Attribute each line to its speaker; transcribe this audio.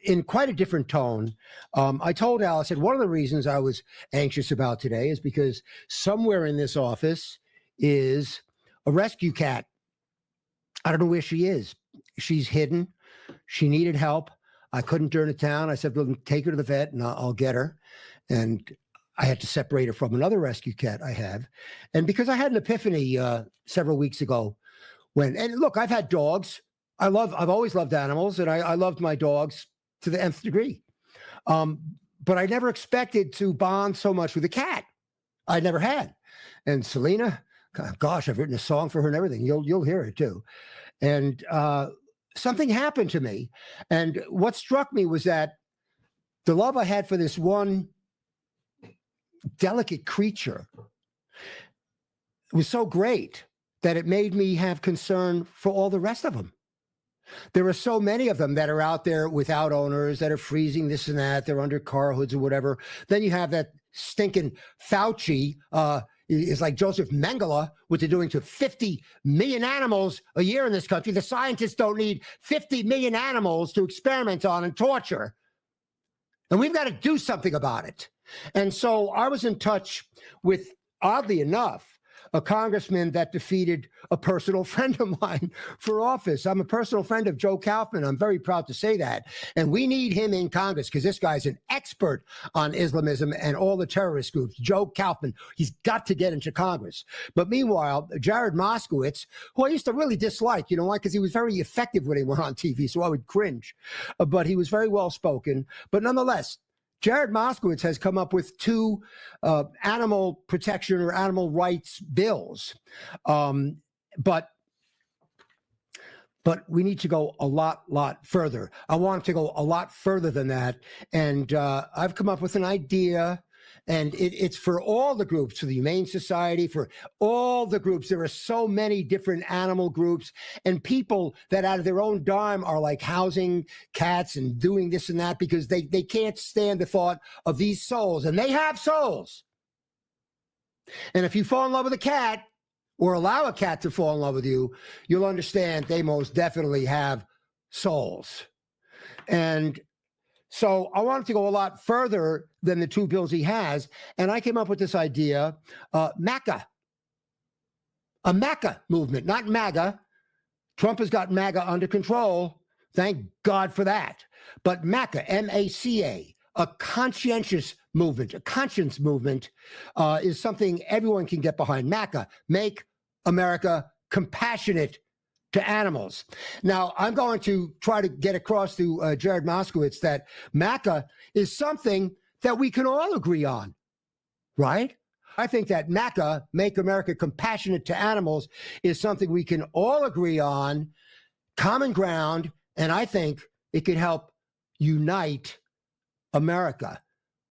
Speaker 1: in quite a different tone. I told Al, I said, one of the reasons I was anxious about today is because somewhere in this office is a rescue cat. I don't know where she is. She's hidden. She needed help. I couldn't turn it down. I said, well, take her to the vet and I'll get her. And I had to separate her from another rescue cat I have. And because I had an epiphany several weeks ago and look, I've had dogs. I've always loved animals, and I loved my dogs to the nth degree. But I never expected to bond so much with a cat. I never had. And Selena, gosh, I've written a song for her and everything. You'll hear it too. And something happened to me. And what struck me was that the love I had for this one delicate creature was so great that it made me have concern for all the rest of them. There are so many of them that are out there without owners, that are freezing this and that. They're under car hoods or whatever. Then you have that stinking Fauci, is like Joseph Mengele, what they're doing to 50 million animals a year in this country. The scientists don't need 50 million animals to experiment on and torture. And we've got to do something about it. And so I was in touch with, oddly enough, a congressman that defeated a personal friend of mine for office. I'm a personal friend of Joe Kaufman. I'm very proud to say that. And we need him in Congress because this guy's an expert on Islamism and all the terrorist groups. Joe Kaufman, he's got to get into Congress. But meanwhile, Jared Moskowitz, who I used to really dislike, you know why? Because he was very effective when he went on TV, so I would cringe. But he was very well spoken. But nonetheless, Jared Moskowitz has come up with two animal protection or animal rights bills. But we need to go a lot further. I want to go a lot further than that. And I've come up with an idea, and it's for all the groups, for the Humane Society, for all the groups. There are so many different animal groups and people that out of their own dime are like housing cats and doing this and that because they can't stand the thought of these souls, and they have souls. And if you fall in love with a cat or allow a cat to fall in love with you, you'll understand they most definitely have souls. And so I wanted to go a lot further than the two bills he has, and I came up with this idea, MACA, a MACA movement, not MAGA. Trump has got MAGA under control. Thank God for that. But MACA, M-A-C-A, a conscientious movement, a conscience movement, is something everyone can get behind. MACA, Make America Compassionate to Animals. Now, I'm going to try to get across to Jared Moskowitz that MACA is something that we can all agree on, right? I think that MACA, Make America Compassionate to Animals, is something we can all agree on, common ground, and I think it could help unite America.